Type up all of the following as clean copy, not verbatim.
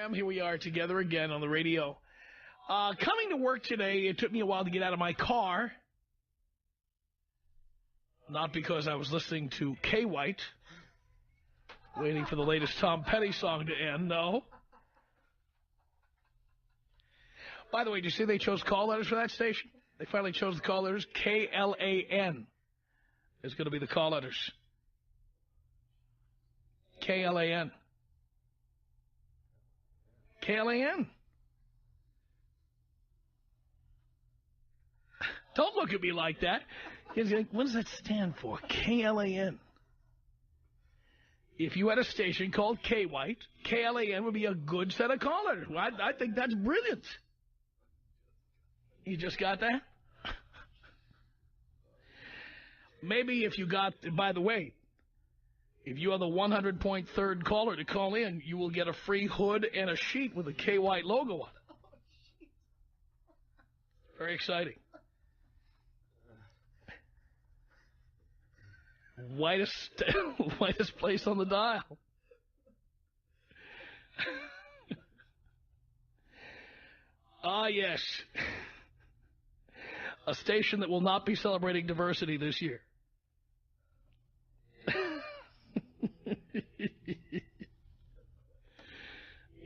program. Here we are together again on the radio. Coming to work today, it took me a while to get out of my car. Not because I was listening to Kay White, waiting for the latest Tom Petty song to end, no. By the way, did you see they chose call letters for that station? They finally chose the call letters. K-L-A-N is going to be the call letters. K-L-A-N. K-L-A-N. Don't look at me like that. You're like, what does that stand for? K-L-A-N. If you had a station called K-White, K-L-A-N would be a good set of call letters. Well, I think that's brilliant. You just got that? Maybe if you got, by the way, if you are the 100.3rd caller to call in, you will get a free hood and a sheet with a K-White logo on it. Very exciting. Whitest place on the dial. Ah, yes. A station that will not be celebrating diversity this year.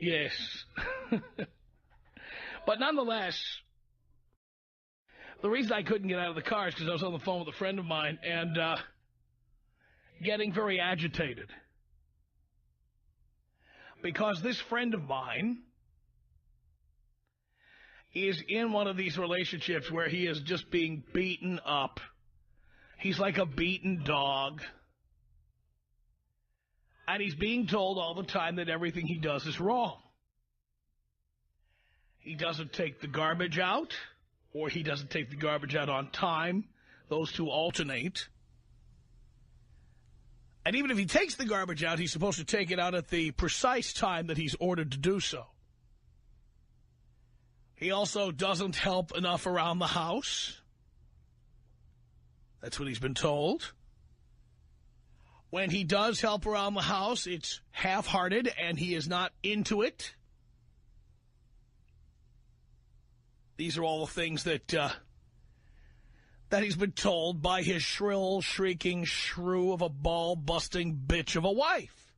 Yes. But nonetheless, the reason I couldn't get out of the car is because I was on the phone with a friend of mine and getting very agitated. Because this friend of mine is in one of these relationships where he is just being beaten up. He's like a beaten dog. And he's being told all the time that everything he does is wrong. He doesn't take the garbage out, or he doesn't take the garbage out on time. Those two alternate. And even if he takes the garbage out, he's supposed to take it out at the precise time that he's ordered to do so. He also doesn't help enough around the house. That's what he's been told. When he does help around the house, it's half-hearted and he is not into it. These are all the things that he's been told by his shrill, shrieking shrew of a ball-busting bitch of a wife.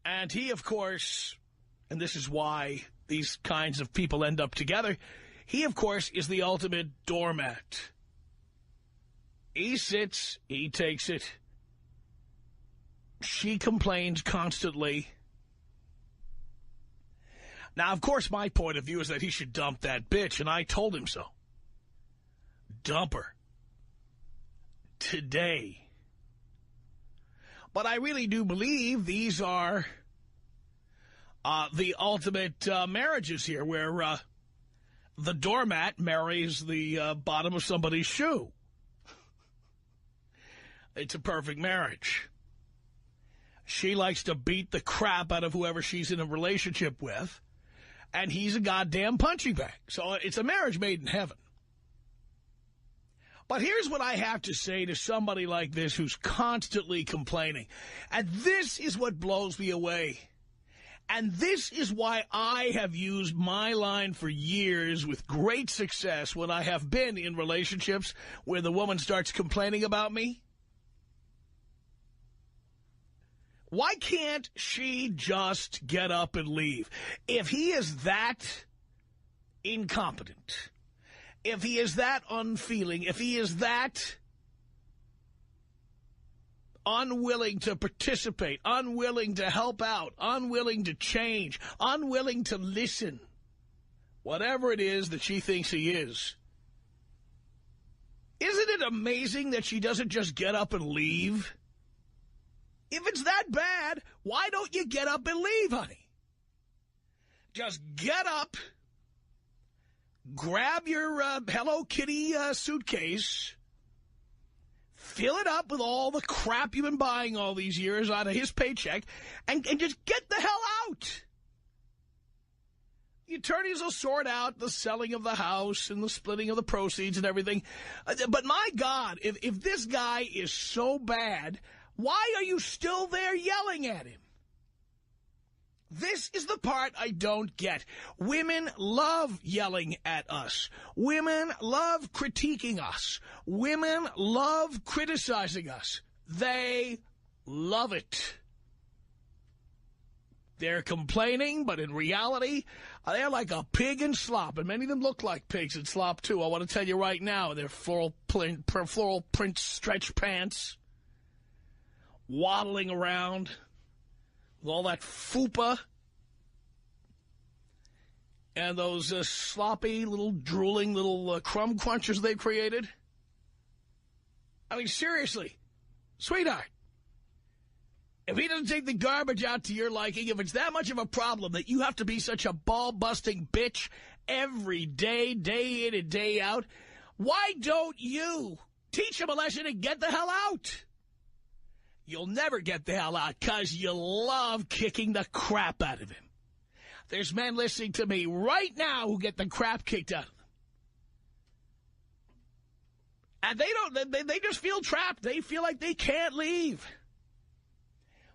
And he, of course, and this is why these kinds of people end up together, he, of course, is the ultimate doormat. He sits, he takes it. She complains constantly. Now, of course, my point of view is that he should dump that bitch, and I told him so. Dump her. Today. But I really do believe these are the ultimate marriages here, where the doormat marries the bottom of somebody's shoe. It's a perfect marriage. She likes to beat the crap out of whoever she's in a relationship with, and he's a goddamn punching bag. So it's a marriage made in heaven. But here's what I have to say to somebody like this who's constantly complaining. And this is what blows me away. And this is why I have used my line for years with great success when I have been in relationships where the woman starts complaining about me. Why can't she just get up and leave? If he is that incompetent, if he is that unfeeling, if he is that unwilling to participate, unwilling to help out, unwilling to change, unwilling to listen, whatever it is that she thinks he is, isn't it amazing that she doesn't just get up and leave? If it's that bad, why don't you get up and leave, honey? Just get up, grab your Hello Kitty suitcase, fill it up with all the crap you've been buying all these years out of his paycheck, and just get the hell out. The attorneys will sort out the selling of the house and the splitting of the proceeds and everything. But my God, if this guy is so bad, Why are you still there yelling at him? This is the part I don't get. Women love yelling at us. Women love critiquing us. Women love criticizing us. They love it. They're complaining, but in reality, they're like a pig in slop. And many of them look like pigs in slop, too. I want to tell you right now, they're floral print stretch pants, waddling around with all that fupa and those sloppy, little drooling little crumb crunchers they've created. I mean, seriously, sweetheart, if he doesn't take the garbage out to your liking, if it's that much of a problem that you have to be such a ball-busting bitch every day, day in and day out, why don't you teach him a lesson and get the hell out? You'll never get the hell out because you love kicking the crap out of him. There's men listening to me right now who get the crap kicked out of them. And they just feel trapped. They feel like they can't leave.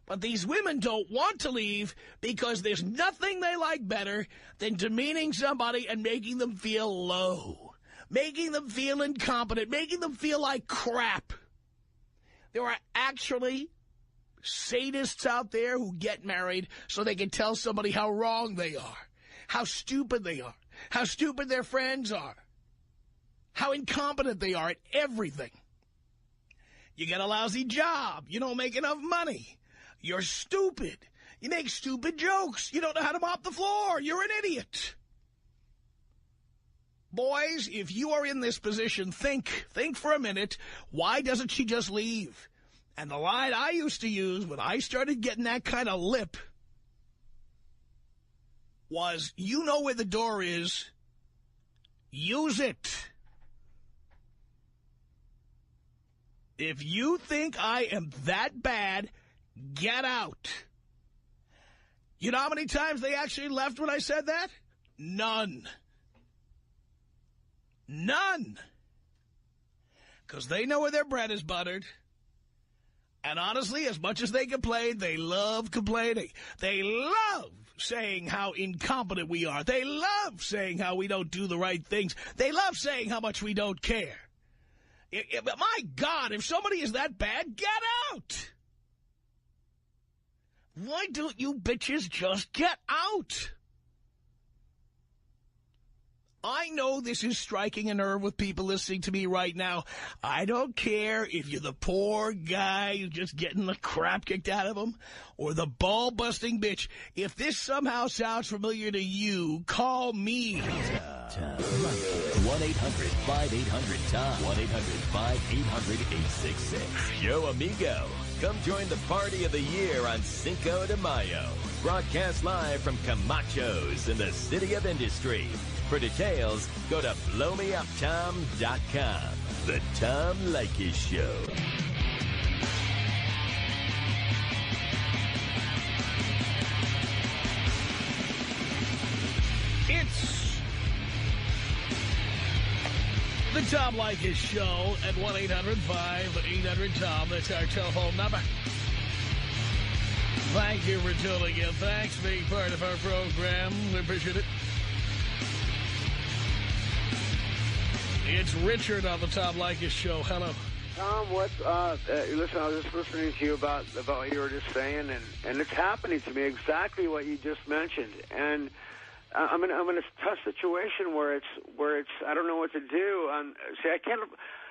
But these women don't want to leave because there's nothing they like better than demeaning somebody and making them feel low, making them feel incompetent, making them feel like crap. There are actually sadists out there who get married so they can tell somebody how wrong they are, how stupid they are, how stupid their friends are, how incompetent they are at everything. You get a lousy job. You don't make enough money. You're stupid. You make stupid jokes. You don't know how to mop the floor. You're an idiot. Boys, if you are in this position, think for a minute. Why doesn't she just leave? And the line I used to use when I started getting that kind of lip was, you know where the door is, use it. If you think I am that bad, get out. You know how many times they actually left when I said that? None. None. Because they know where their bread is buttered. And honestly, as much as they complain, they love complaining. They love saying how incompetent we are. They love saying how we don't do the right things. They love saying how much we don't care. My God, if somebody is that bad, get out. Why don't you bitches just get out? I know this is striking a nerve with people listening to me right now. I don't care if you're the poor guy who's just getting the crap kicked out of him or the ball-busting bitch. If this somehow sounds familiar to you, call me. Tom. 1-800-5800-TOM. 1-800-5800-866. Yo, amigo. Come join the party of the year on Cinco de Mayo. Broadcast live from Camacho's in the City of Industry. For details, go to blowmeuptom.com. The Tom Leykis Show. It's the Tom Leykis Show at 1-800-5800-TOM. That's our telephone number. Thank you for tuning in. Thanks for being part of our program. We appreciate it. It's Richard on the Tom Leykis Show. Hello. Tom, listen, I was just listening to you about what you were just saying, and it's happening to me, exactly what you just mentioned. And I'm in a tough situation where it's I don't know what to do. See, I can't.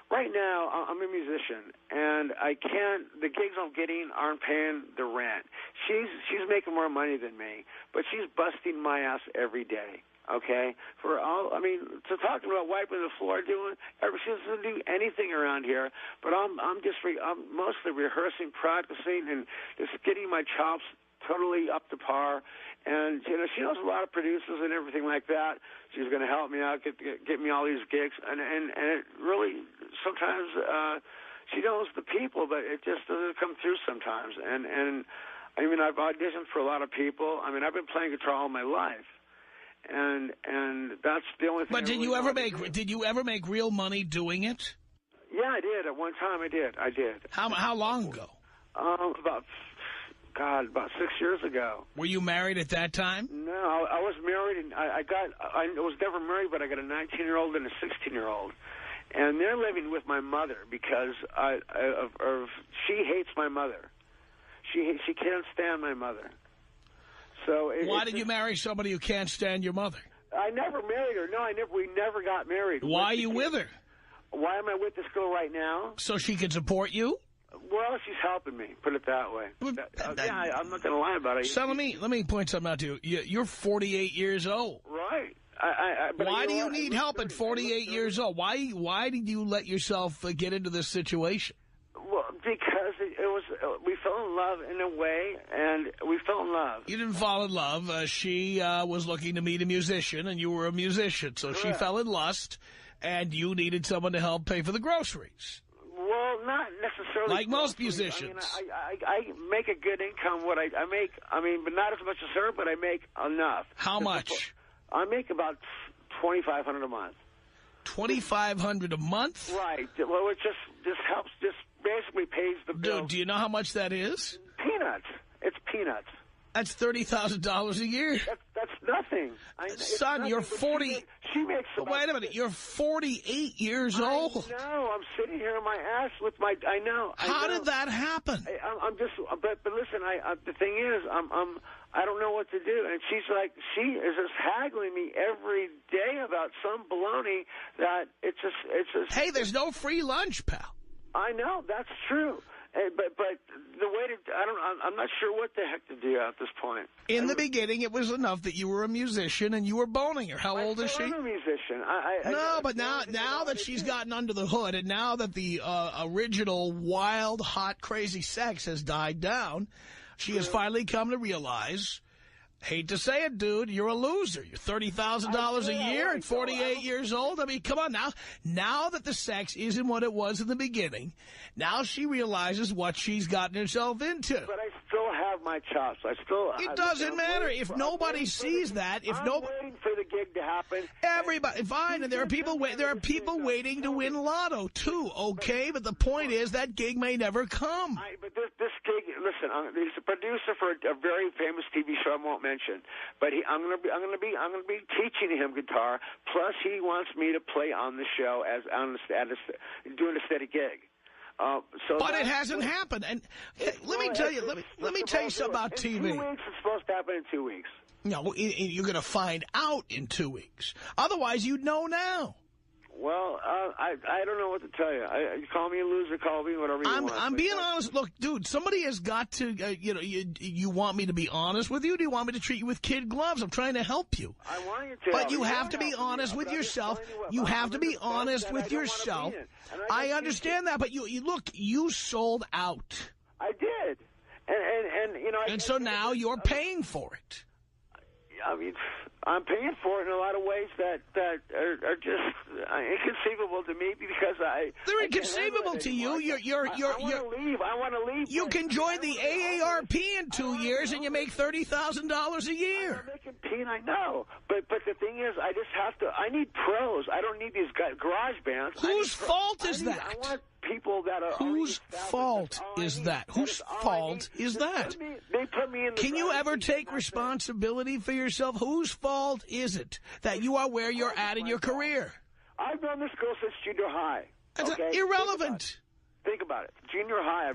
Right now, I'm a musician, and I can't. The gigs I'm getting aren't paying the rent. She's making more money than me, but she's busting my ass every day. Okay, to talking about wiping the floor, she doesn't do anything around here. But I'm mostly rehearsing, practicing, and just getting my chops totally up to par. And she knows a lot of producers and everything like that. She's going to help me out, get me all these gigs, and it really sometimes she knows the people, but it just doesn't come through sometimes. And I mean, I've auditioned for a lot of people. I mean, I've been playing guitar all my life. And that's the only thing. But did you ever make real money doing it? Yeah, I did. At one time, I did. How long ago? About 6 years ago. Were you married at that time? No, I was married, and I was never married, but I got a 19-year-old and a 16-year-old. And they're living with my mother because she hates my mother. She can't stand my mother. So why did you marry somebody who can't stand your mother? I never married her. No, we never got married. Why are you with her? Why am I with this girl right now? So she can support you? Well, she's helping me, put it that way. Yeah, I'm not going to lie about it. So let me point something out to you. You're 48 years old. Right. Why do you need help at 48 years old? Why did you let yourself get into this situation? Well, because we fell in love in a way, and we fell in love. You didn't fall in love. She was looking to meet a musician, and you were a musician. So she fell in lust, and you needed someone to help pay for the groceries. Well, not necessarily. Like most musicians. I make a good income. What I make, but not as much as her, but I make enough. How much? I make about $2,500 a month. $2,500 a month? Right. Well, it just helps, just basically pays the bill. Dude, do you know how much that is? Peanuts. It's peanuts. That's $30,000 a year. That's nothing. Son, nothing, you're 40. She makes about... Wait a minute. You're 48 years old. I know. I'm sitting here on my ass with my... I know. How did that happen? I'm just... But listen, the thing is, I don't know what to do. And she is just haggling me every day about some baloney that it's just... Hey, there's no free lunch, pal. I know. That's true. But the way to, I'm not sure what the heck to do at this point. In the beginning, it was enough that you were a musician and you were boning her. How old is she? I'm a musician. But now that she's gotten under the hood, and now that the original wild, hot, crazy sex has died down, she has finally come to realize, hate to say it, dude, you're a loser. You're $30,000 a year at 48 years old. I mean, come on now. Now that the sex isn't what it was in the beginning, now she realizes what she's gotten herself into. But I still have my chops. It doesn't matter. If nobody sees that, I'm waiting for the gig to happen. Everybody, fine, and there are people waiting to win lotto, too, okay? But the point is that gig may never come. But this gig, listen, he's a producer for a very famous TV show I won't mention. But I'm going to be teaching him guitar. Plus, he wants me to play on the show doing a steady gig. But it hasn't happened. And let me tell you something about TV. In 2 weeks, it's supposed to happen in 2 weeks. No, you're going to find out in 2 weeks. Otherwise, you'd know now. Well, I don't know what to tell you. You call me a loser, call me whatever you want. I'm being honest. Look, dude, somebody has got to, you want me to be honest with you? Do you want me to treat you with kid gloves? I'm trying to help you. I want you to. But you have to be honest with yourself. You have to be honest with yourself. I understand that, but you sold out. I did. And so now you're paying for it. I mean, I'm paying for it in a lot of ways that are just inconceivable to me because they're inconceivable to you. I want to leave. You can join the AARP in 2 years and you make $30,000 a year. I'm making peanuts, I know, but the thing is, I just have to. I need pros. I don't need these garage bands. Whose fault is that? I want people that are. Whose fault is that? Whose fault is that? They put me in. Can you ever take responsibility for yourself? Whose fault is it that you are where you're at in your career? I've known this girl since junior high. That's irrelevant. Think about it. Junior high.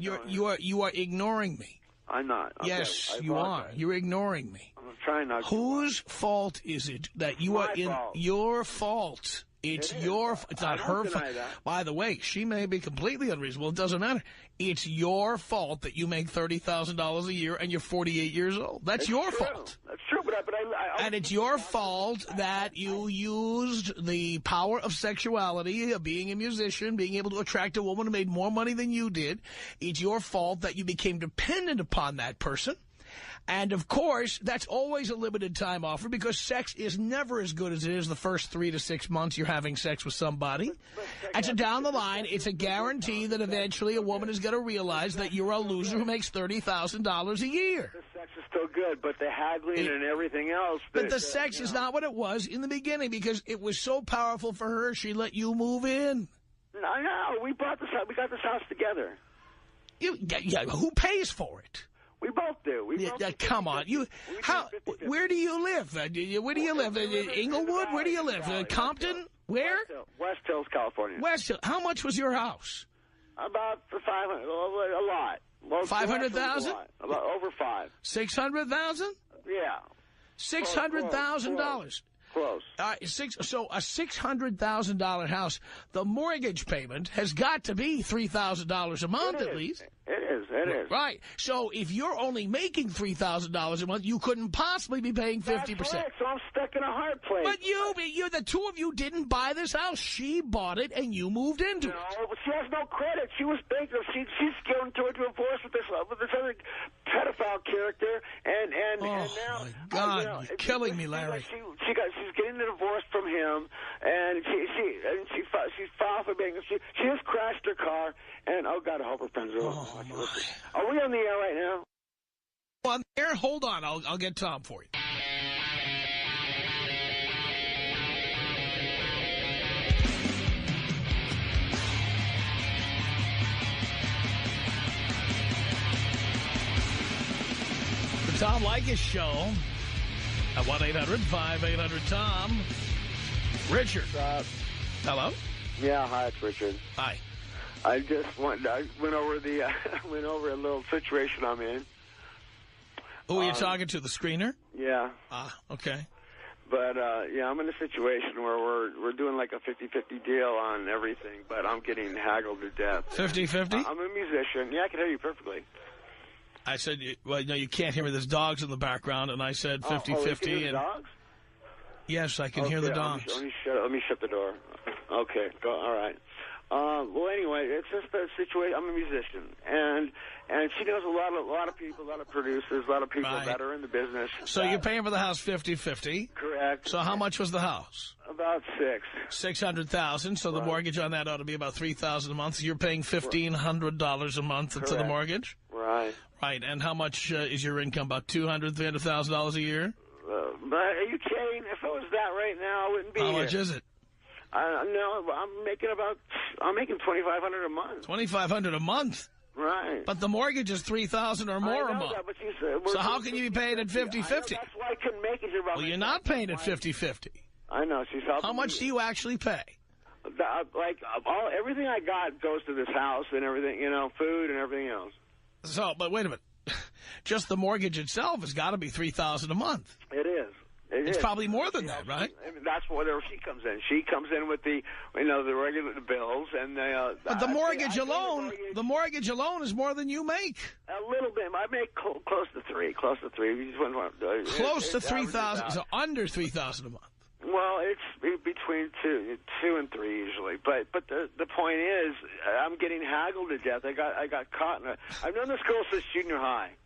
You are ignoring me. I'm not. Okay. Yes, you are. You're ignoring me. I'm trying not to. Whose fault is it that you are in your fault? It's it's not her fault. By the way, she may be completely unreasonable. It doesn't matter. It's your fault that you make $30,000 a year and you're 48 years old. That's your fault. That's true, but and it's your fault that you used the power of sexuality, of being a musician, being able to attract a woman who made more money than you did. It's your fault that you became dependent upon that person. And, of course, that's always a limited time offer because sex is never as good as it is the first 3 to 6 months you're having sex with somebody. And so down the line, it's a guarantee that eventually a woman is going to realize that you're a loser who makes $30,000 a year. The sex is still good, but the haggling and everything else. But the sex is not what it was in the beginning because it was so powerful for her, she let you move in. I know. We got this house together. Yeah, who pays for it? We both do. Come on, where do you live? Where do you live? Inglewood? Where do you live? Compton? Where? West Hills, California. West Hills. How much was your house? About for $500, a lot. Well, $500,000? About over $5. $600,000? Yeah. $600,000. Close. So a $600,000 house, the mortgage payment has got to be $3,000 a month at least. It is. Right. So if you're only making $3,000 a month, you couldn't possibly be paying 50%. That's right, so I'm stuck in a hard place. But the two of you didn't buy this house. She bought it and you moved into it. No, but she has no credit. She was bankrupt. She's going to a divorce with this other pedophile character, and now. Oh my God, you're killing me, Larry. She's getting a divorce from him, and she filed for bankruptcy. She just crashed her car, and oh God, I hope her friends are. Oh my. Are we on the air right now? On the air? Hold on, I'll get Tom for you. The Tom Leykis Show at 1-800-5800-TOM. Richard. Hello? Yeah, hi, it's Richard. Hi. I went over a little situation I'm in. Who are you talking to, the screener? Yeah. Ah, okay. But, yeah, I'm in a situation where we're doing like a 50-50 deal on everything, but I'm getting haggled to death. 50-50? I'm a musician. Yeah, I can hear you perfectly. I said, well, no, you can't hear me. There's dogs in the background, and I said 50-50. Oh, you can hear the dogs? Yes, I can hear the dogs. Let me shut the door. Okay, all right. Well, anyway, it's just a situation. I'm a musician, and she knows a lot of people, a lot of producers, a lot of people that are in the business. So you're paying for the house 50-50? Correct. So how much was the house? About $600,000. So the mortgage on that ought to be about $3,000 a month. So you're paying $1,500 a month for the mortgage? Right. Right. And how much is your income? About $200,000, $300,000 a year? But are you kidding? If it was that right now, I wouldn't be here. How much is it? No, I'm making $2,500 a month. $2,500 a month? Right. But the mortgage is $3,000 or more a month. So how can you be paid at 50-50? That's why I couldn't make it here. Well, you're not paying at 50-50. I know. She's helping. How much do you actually pay? Everything I got goes to this house and everything, food and everything else. So, but wait a minute. Just the mortgage itself has got to be $3,000 a month. It is. It's probably more than that, right? I mean, that's where she comes in. She comes in with the regular bills and But the mortgage alone, is more than you make. A little bit. I make close to $3,000. Close to $3,000, so under $3,000 a month. Well, it's between two and three usually. But the point is, I'm getting haggled to death. I got caught in I've known this girl since junior high.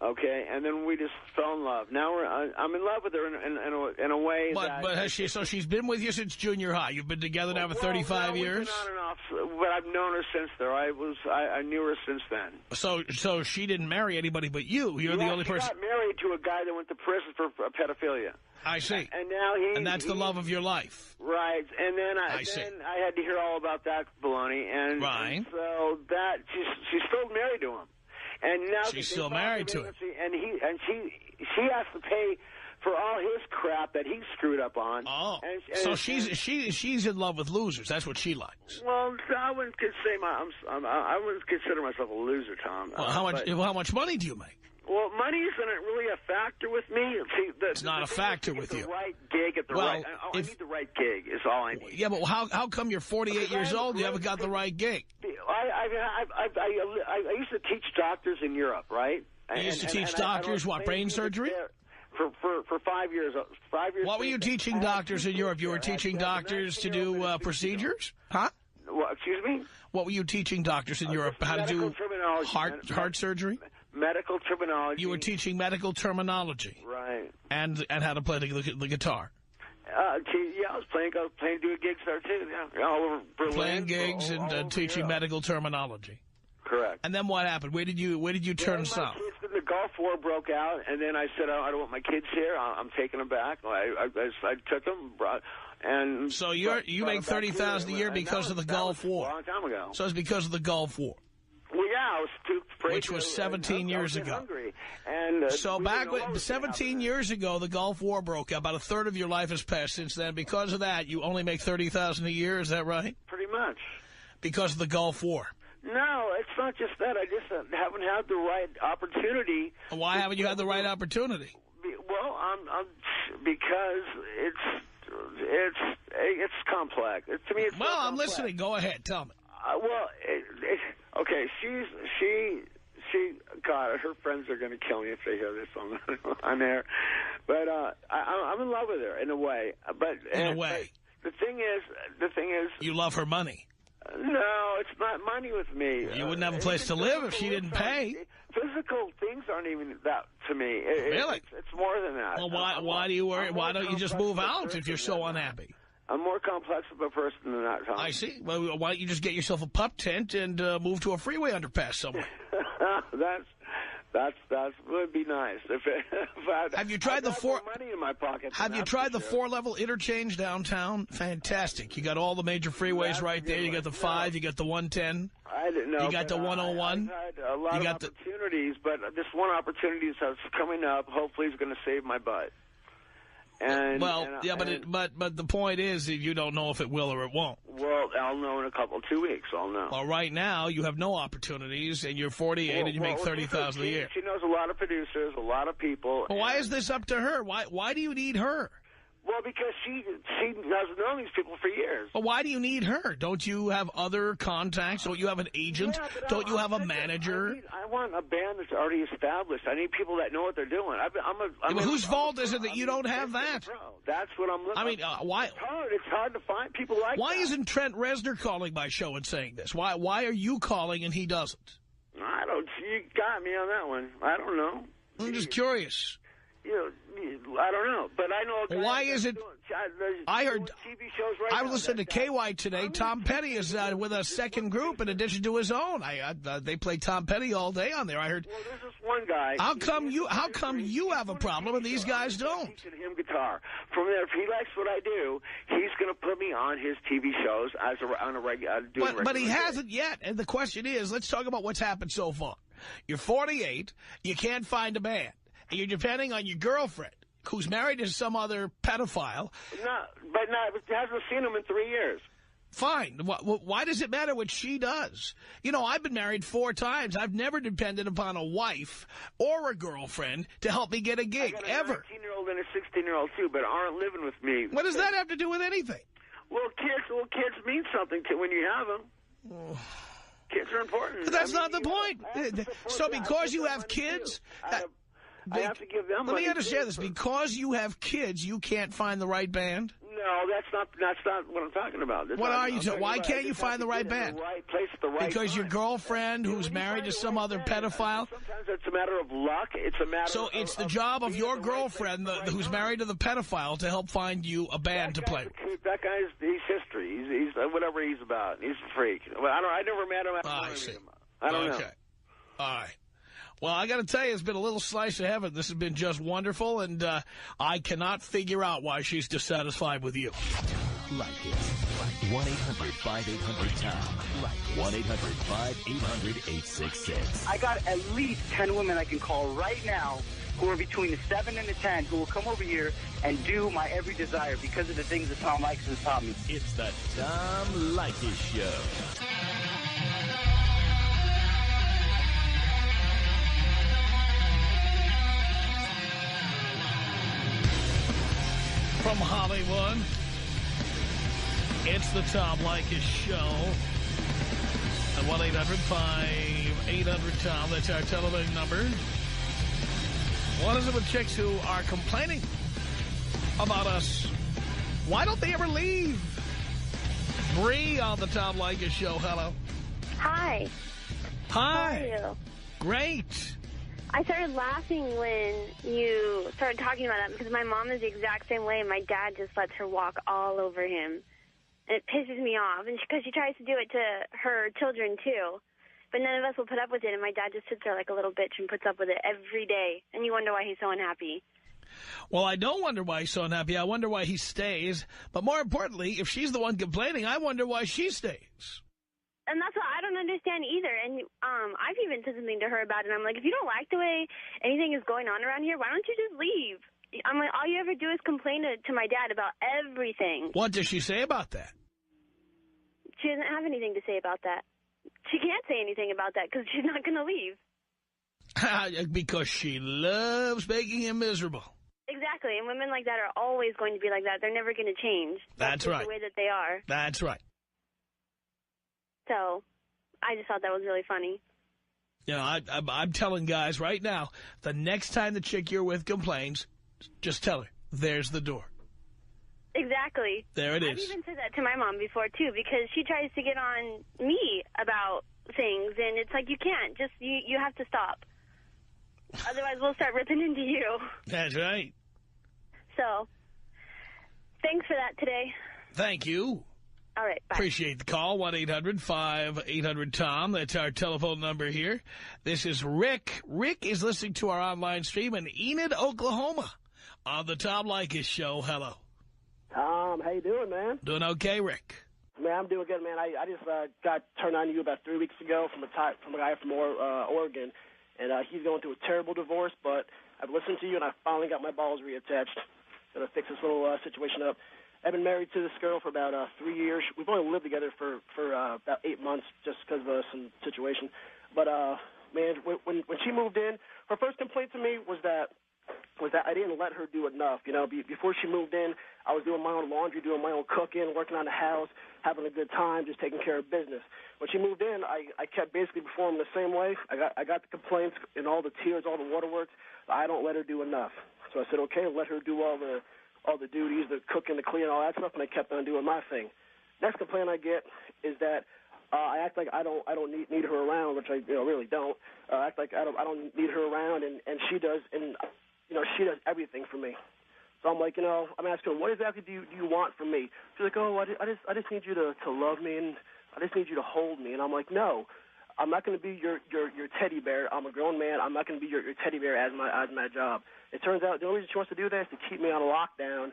Okay, and then we just fell in love. Now I'm in love with her in a way that... But has she? So she's been with you since junior high. You've been together now for 35 years. We've been on and off, but I've known her since there. I knew her since then. So she didn't marry anybody but you. You're the only person. She got married to a guy that went to prison for pedophilia. I see. And now and that's the love of your life. Right. And then I had to hear all about that baloney, and so that she's still married to him. And now she's still married to him. And she has to pay for all his crap that he screwed up on. Oh, so she's in love with losers. That's what she likes. Well, I wouldn't consider myself a loser, Tom. Well, how much money do you make? Well, money isn't really a factor with me. See, it's not a factor with you. The right gig at the right. I need the right gig. Is all I need. Yeah, but how come you're 48 years old? You haven't got the right gig. I used to teach doctors in Europe, right? You used to teach doctors what, brain surgery? For 5 years. 5 years. What were you teaching doctors in Europe? You were teaching doctors to do procedures? Huh? Well, excuse me? What were you teaching doctors in Europe? How to do heart surgery? Medical terminology. You were teaching medical terminology. Right. And how to play the guitar. I was playing doing gigs there, too. Yeah, all over Berlin. Playing gigs and teaching medical terminology. Correct. And then what happened? Where did you turn south? Then the Gulf War broke out, and then I said, I don't want my kids here. I'm taking them back. I took them, and so you make $30,000 a year because of the Gulf War. A long time ago. So it's because of the Gulf War. Well, yeah, was too afraid. Which was 17 years ago. Hungry. And, so back when 17 years ago, the Gulf War broke out. About a third of your life has passed since then. Because of that, you only make $30,000 a year. Is that right? Pretty much. Because of the Gulf War. No, it's not just that. I just haven't had the right opportunity. Why haven't you had the right opportunity? Well, because it's complex. To me, it's well, I'm complex. listening. Go ahead. Tell me. Okay. She. God, her friends are going to kill me if they hear this on air. But I'm in love with her in a way. But the thing is, you love her money. No, it's not money with me. You wouldn't have a place to live if she didn't pay. Physical things aren't even that to me. Really? It's more than that. Well, why do you worry? Why don't you just move out if you're so unhappy? I'm more complex of a person than that, Tom. I see. Well, why don't you just get yourself a pup tent and move to a freeway underpass somewhere? That would be nice. Have you tried the money in my pocket? Have you tried the 4-level interchange downtown? Fantastic. You got all the major freeways right there. You got the 5. You got the 110. I didn't know. You got the 101. I've had a lot of opportunities, but this one opportunity that's coming up. Hopefully, is going to save my butt. And, but the point is that you don't know if it will or it won't. Well, I'll know in 2 weeks. I'll know. Well, right now you have no opportunities, and you're 48 and you make $30,000 a year. She knows a lot of producers, a lot of people. Well, why is this up to her? Why do you need her? Well, because she has known these people for years. Well, why do you need her? Don't you have other contacts? Don't you have an agent? Yeah, don't you have a manager? I want a band that's already established. I need people that know what they're doing. Whose fault is it that you don't have that? That's what I'm looking for. I mean, why? It's hard to find people like that. Why isn't Trent Reznor calling my show and saying this? Why are you calling and he doesn't? I don't. You got me on that one. I don't know. I'm just curious. I don't know, but I know. Why is it? I heard. TV shows right I now. listened to KY today. Tom Petty is with a second group in addition to his own. They play Tom Petty all day on there. I heard. Well, there's this one guy. How come you have a problem and these guys don't? I'm teaching him guitar. From there, if he likes what I do, he's going to put me on his TV shows on a regular. But he hasn't yet. And the question is, let's talk about what's happened so far. You're 48. You can't find a band. And you're depending on your girlfriend, who's married to some other pedophile. But hasn't seen him in 3 years. Fine. Why does it matter what she does? You know, I've been married 4 times. I've never depended upon a wife or a girlfriend to help me get a gig, ever. I got a 19-year-old and a 16-year-old, too, but aren't living with me. What does that have to do with anything? Well, kids mean something when you have them. Kids are important. But that's not the point. So because you have kids... I have to give them money. Let me understand this. Because you have kids, you can't find the right band? No, that's not what I'm talking about. What are you talking? Why can't you find the right band? The right place at the right because time. Your girlfriend, who's married to some other pedophile? Sometimes it's a matter of luck. It's a matter So it's the job of your girlfriend, who's married to the pedophile, to help find you a band to play with. That guy's he's history. He's whatever he's about. He's a freak. Well, I never met him. I see. I don't know. All right. Well, I got to tell you, it's been a little slice of heaven. This has been just wonderful, and I cannot figure out why she's dissatisfied with you. Like it. 1-800-5800-TOM. Like 1-800-5800-866. I got at least 10 women I can call right now who are between the 7 and the 10 who will come over here and do my every desire because of the things that Tom Leykis has taught me. It's the Tom Leykis Show. From Hollywood, it's the Tom Leykis Show. At 1-800-5800-TOM. That's our telephone number. What is it with chicks who are complaining about us? Why don't they ever leave? Bree on the Tom Leykis Show. Hello. Hi. Hi. How are you? Great. I started laughing when you started talking about that because my mom is the exact same way. My dad just lets her walk all over him. And it pisses me off. And because she tries to do it to her children, too. But none of us will put up with it. And my dad just sits there like a little bitch and puts up with it every day. And you wonder why he's so unhappy. Well, I don't wonder why he's so unhappy. I wonder why he stays. But more importantly, if she's the one complaining, I wonder why she stays. And that's what I don't understand either. And I've even said something to her about it. I'm like, if you don't like the way anything is going on around here, why don't you just leave? I'm like, all you ever do is complain to my dad about everything. What does she say about that? She doesn't have anything to say about that. She can't say anything about that because she's not going to leave. Because she loves making him miserable. Exactly. And women like that are always going to be like that. They're never going to change. That's right. The way that they are. That's right. So I just thought that was really funny. You know, I'm telling guys right now, the next time the chick you're with complains, just tell her, there's the door. Exactly. There it is. I've even said that to my mom before, too, because she tries to get on me about things, and it's like, you can't. Just, you have to stop. Otherwise, we'll start ripping into you. That's right. So, thanks for that today. Thank you. All right, bye. Appreciate the call. 1-800-5800-TOM. That's our telephone number here. This is Rick. Rick is listening to our online stream in Enid, Oklahoma on the Tom Leykis Show. Hello. Tom, how you doing, man? Doing okay, Rick? Man, I'm doing good, man. I just got turned on to you about 3 weeks ago from a guy from Oregon, and he's going through a terrible divorce, but I've listened to you, and I finally got my balls reattached. Gonna fix this little situation up. I've been married to this girl for about 3 years. We've only lived together for about 8 months just because of some situation. But, man, when she moved in, her first complaint to me was that I didn't let her do enough. You know, before she moved in, I was doing my own laundry, doing my own cooking, working on the house, having a good time, just taking care of business. When she moved in, I kept basically performing the same way. I got the complaints and all the tears, all the waterworks. I don't let her do enough. So I said, okay, let her do all the duties, the cooking, the cleaning, all that stuff, and I kept on doing my thing. Next complaint I get is that I act like I don't need her around, which I really don't. I act like I don't need her around, and she does, and she does everything for me. So I'm like, I'm asking her, what exactly do you want from me? She's like, oh, I just need you to love me, and I just need you to hold me. And I'm like, no, I'm not going to be your teddy bear. I'm a grown man. I'm not going to be your teddy bear as my job. It turns out the only reason she wants to do that is to keep me on lockdown,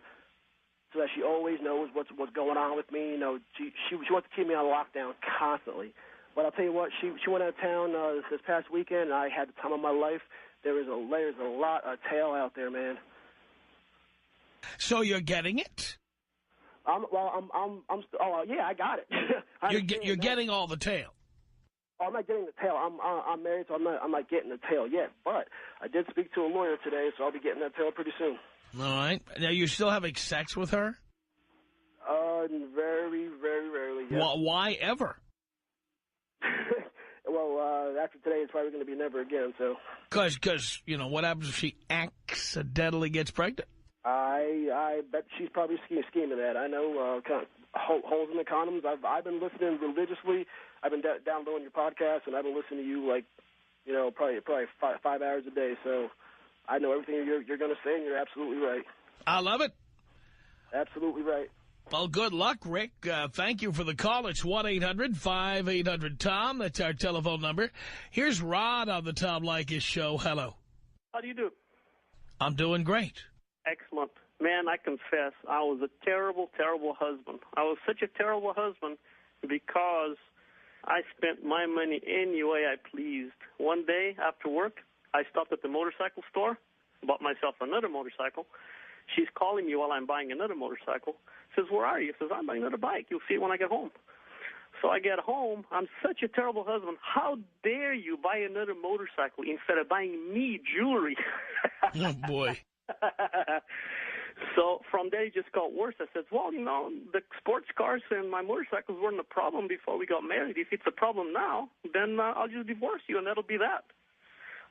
so that she always knows what's going on with me. She wants to keep me on lockdown constantly. But I'll tell you what, she went out of town this past weekend, and I had the time of my life. There's a lot of tail out there, man. So you're getting it? Yeah, I got it. You're getting all the tail. I'm not getting the tail. I'm married, so I'm not getting the tail yet. But I did speak to a lawyer today, so I'll be getting that tail pretty soon. All right. Now, you're still having sex with her? Very, very rarely, yes. Why ever? Well, after today, it's probably going to be never again, so. Because, what happens if she accidentally gets pregnant? I bet she's probably scheming that. I know holes in the condoms. I've been listening religiously. I've been downloading your podcast, and I've been listening to you probably 5 hours a day. So I know everything you're going to say, and you're absolutely right. I love it. Absolutely right. Well, good luck, Rick. Thank you for the call. It's 1-800-5800-TOM. That's our telephone number. Here's Rod on the Tom Leykis Show. Hello. How do you do? I'm doing great. Excellent. Man, I confess, I was a terrible, terrible husband. I was such a terrible husband because I spent my money any way I pleased. One day after work, I stopped at the motorcycle store, bought myself another motorcycle. She's calling me while I'm buying another motorcycle. Says, where are you? Says, I'm buying another bike. You'll see it when I get home. So I get home. I'm such a terrible husband. How dare you buy another motorcycle instead of buying me jewelry? Oh, boy. So from there, it just got worse. I said, well, the sports cars and my motorcycles weren't a problem before we got married. If it's a problem now, then I'll just divorce you, and that'll be that.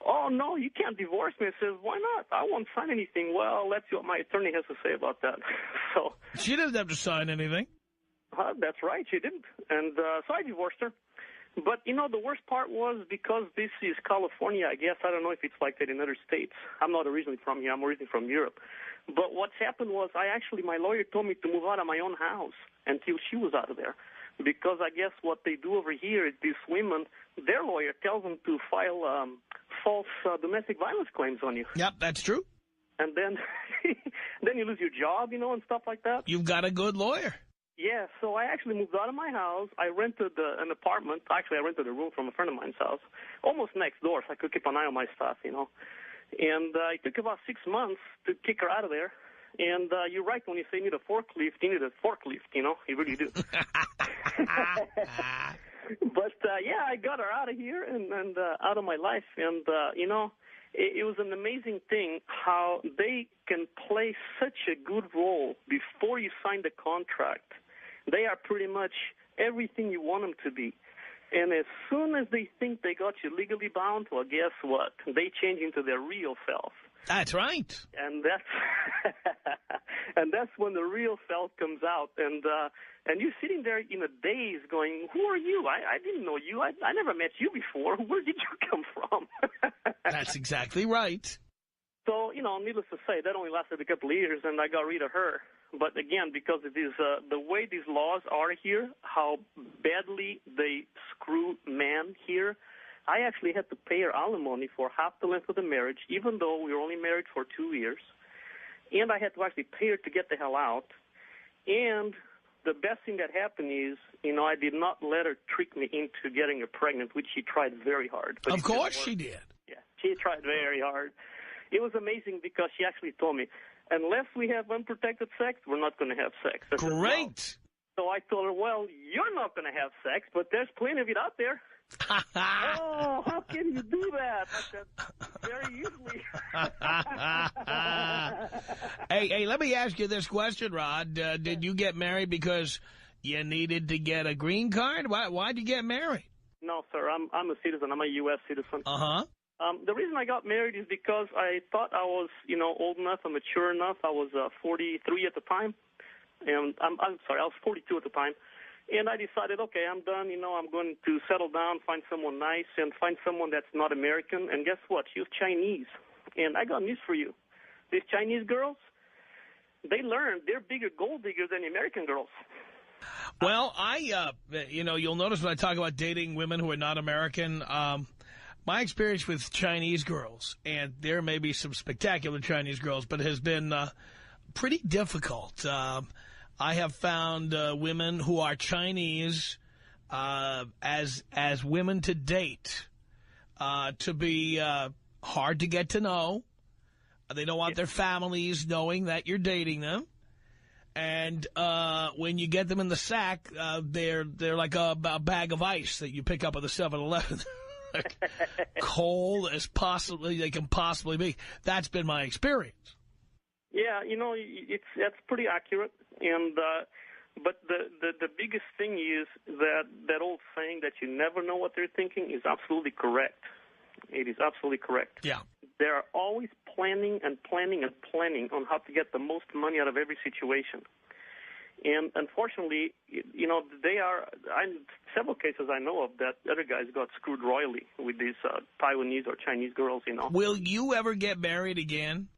Oh, no, you can't divorce me. I says, why not? I won't sign anything. Well, let's see what my attorney has to say about that. So she didn't have to sign anything. That's right, she didn't. And so I divorced her. But, the worst part was because this is California, I guess. I don't know if it's like that in other states. I'm not originally from here. I'm originally from Europe. But what's happened was my lawyer told me to move out of my own house until she was out of there. Because I guess what they do over here is these women, their lawyer tells them to file false domestic violence claims on you. Yep, that's true. And then then you lose your job, and stuff like that. You've got a good lawyer. Yeah, so I actually moved out of my house. I rented an apartment. Actually, I rented a room from a friend of mine's house, almost next door, so I could keep an eye on my stuff, you know. And it took about 6 months to kick her out of there. And you're right when you say you need a forklift. You need a forklift, you know. You really do. But, yeah, I got her out of here and out of my life. And, you know, it was an amazing thing how they can play such a good role before you sign the contract. They are pretty much everything you want them to be. And as soon as they think they got you legally bound, well, guess what? They change into their real self. That's right. And that's and that's when the real self comes out. And you're sitting there in a daze going, who are you? I didn't know you. I never met you before. Where did you come from? That's exactly right. So, you know, needless to say, that only lasted a couple of years, and I got rid of her. But again, because it is the way these laws are here, how badly they screw men here, I actually had to pay her alimony for half the length of the marriage, even though we were only married for 2 years. And I had to actually pay her to get the hell out. And the best thing that happened is, you know, I did not let her trick me into getting her pregnant, which she tried very hard. But of course she did. Yeah, she tried very hard. It was amazing because she actually told me, unless we have unprotected sex, we're not going to have sex. I said, Great. no. So I told her, well, you're not going to have sex, but there's plenty of it out there. Oh, how can you do that? I said, very easily. Hey, let me ask you this question, Rod. Did you get married because you needed to get a green card? Why'd you get married? No, sir. I'm a citizen. I'm a U.S. citizen. Uh-huh. The reason I got married is because I thought I was, you know, old enough and mature enough. I was 43 at the time. And I'm sorry, I was 42 at the time. And I decided, okay, I'm done. You know, I'm going to settle down, find someone nice, and find someone that's not American. And guess what? She was Chinese. And I got news for you. These Chinese girls, they learn they're bigger gold diggers than the American girls. Well, you know, you'll notice when I talk about dating women who are not American, my experience with Chinese girls, and there may be some spectacular Chinese girls, but it has been pretty difficult. I have found women who are Chinese as women to date to be hard to get to know. They don't want their families knowing that you're dating them. And when you get them in the sack, they're like a bag of ice that you pick up at the 7-Eleven. Cold as possibly they can possibly be. That's been my experience. Yeah, you know, that's pretty accurate. And but the biggest thing is that old saying that you never know what they're thinking is absolutely correct. It is absolutely correct. Yeah. They're always planning and planning and planning on how to get the most money out of every situation. And unfortunately, you know, several cases I know of that other guys got screwed royally with these Taiwanese or Chinese girls, you know. Will you ever get married again?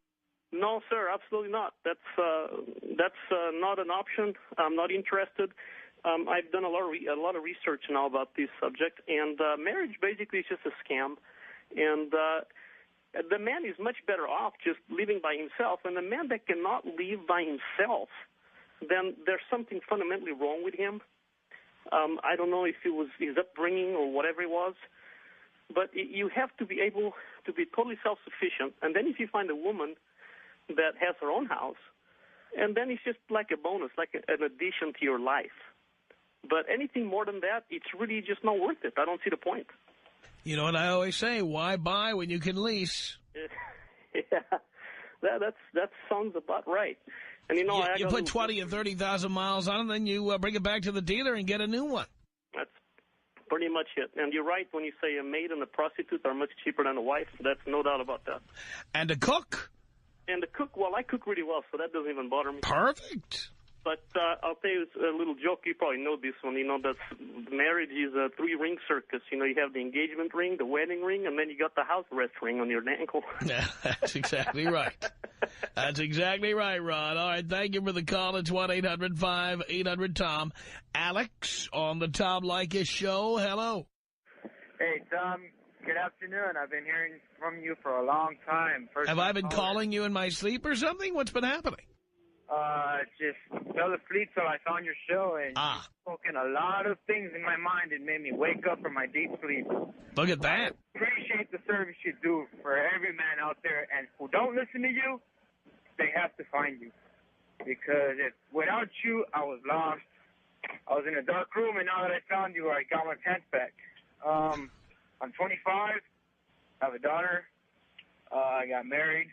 No, sir, absolutely not. That's not an option. I'm not interested. I've done a lot of research now about this subject, and marriage basically is just a scam. And the man is much better off just living by himself. And the man that cannot live by himself, then there's something fundamentally wrong with him. I don't know if it was his upbringing or whatever it was, but you have to be able to be totally self-sufficient. And then if you find a woman that has her own house, and then it's just like a bonus, like an addition to your life. But anything more than that, it's really just not worth it. I don't see the point. You know what I always say, why buy when you can lease? Yeah, that sounds about right. And you know, you put 20 or 30,000 miles on it, then you bring it back to the dealer and get a new one. That's pretty much it. And you're right when you say a maid and a prostitute are much cheaper than a wife. That's no doubt about that. And a cook. And the cook, well, I cook really well, so that doesn't even bother me. Perfect. But I'll tell you a little joke. You probably know this one. You know, that marriage is a 3-ring circus. You know, you have the engagement ring, the wedding ring, and then you got the house arrest ring on your ankle. Yeah, that's exactly right. That's exactly right, Ron. All right, thank you for the call. It's 1-800-5800-TOM. Alex on the Tom Leykis show. Hello. Hey, Tom. Good afternoon. I've been hearing from you for a long time. Have I been calling you in my sleep or something? What's been happening? Just fell asleep till I found your show, and you've spoken a lot of things in my mind and made me wake up from my deep sleep. Look at that. I appreciate the service you do for every man out there, and who don't listen to you, they have to find you. Because without you, I was lost. I was in a dark room, and now that I found you, I got my pants back. I'm 25. I have a daughter. I got married.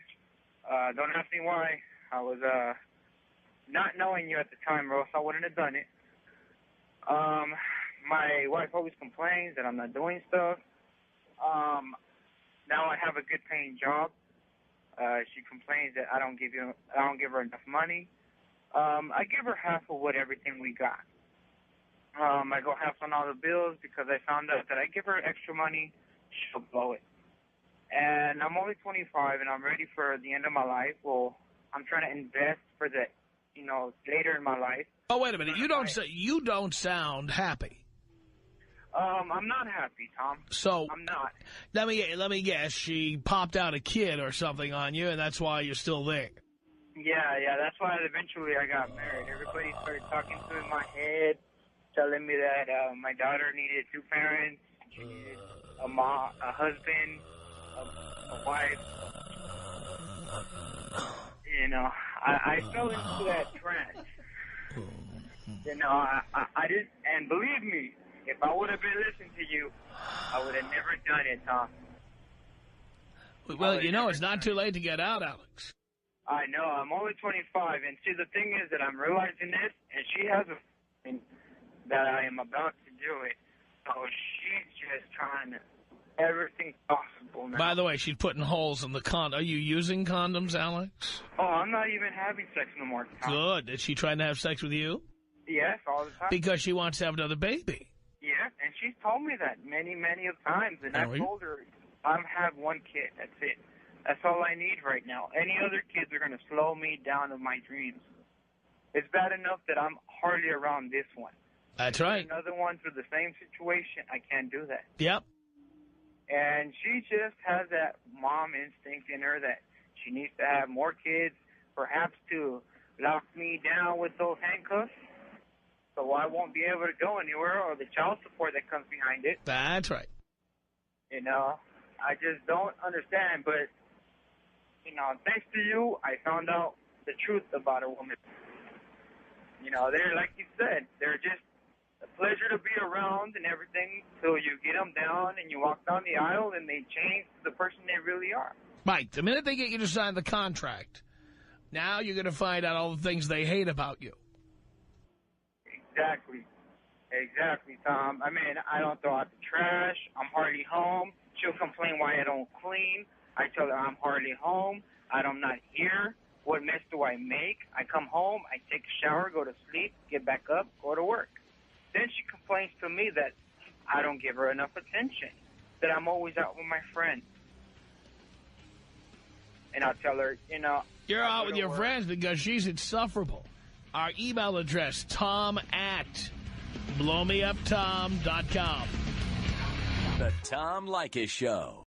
Don't ask me why. I was not knowing you at the time, or else I wouldn't have done it. My wife always complains that I'm not doing stuff. Now I have a good paying job. She complains that I don't give her enough money. I give her half of what everything we got. I go half on all the bills because I found out that I give her extra money, she'll blow it. And I'm only 25 and I'm ready for the end of my life. Well, I'm trying to invest for the, later in my life. Oh, wait a minute. You don't sound happy. I'm not happy, Tom. So I'm not. Let me guess. She popped out a kid or something on you, and that's why you're still there. Yeah. That's why eventually I got married. Everybody started talking to me in my head, telling me that my daughter needed two parents. She needed a mom, a husband, a wife. I fell into that trance. I didn't, and believe me, if I would have been listening to you, I would have never done it, Tom. Well, it's not too late to get out, Alex. I know. I'm only 25, and see, the thing is that I'm realizing this, and she has a feeling that I am about to do it. So she's just trying everything possible now. By the way, she's putting holes in the condom. Are you using condoms, Alex? Oh, I'm not even having sex no more, Tom. Good. Is she trying to have sex with you? Yes, all the time. Because she wants to have another baby. Yeah, and she's told me that many, many of times, and I've told her I have one kid. That's it. That's all I need right now. Any other kids are going to slow me down in my dreams. It's bad enough that I'm hardly around this one. That's right. Another one through the same situation, I can't do that. Yep. And she just has that mom instinct in her that she needs to have more kids, perhaps to lock me down with those handcuffs, so I won't be able to go anywhere, or the child support that comes behind it. That's right. I just don't understand, but, thanks to you, I found out the truth about a woman. They're, like you said, they're just a pleasure to be around and everything till you get them down and you walk down the aisle and they change to the person they really are. Right. The minute they get you to sign the contract, now you're going to find out all the things they hate about you. Exactly, Tom. I mean, I don't throw out the trash. I'm hardly home. She'll complain why I don't clean. I tell her I'm hardly home. I'm not here. What mess do I make? I come home, I take a shower, go to sleep, get back up, go to work. Then she complains to me that I don't give her enough attention, that I'm always out with my friends. And I'll tell her, You're out with your friends because she's insufferable. Our email address, tom@blowmeuptom.com. The Tom Leykis Show.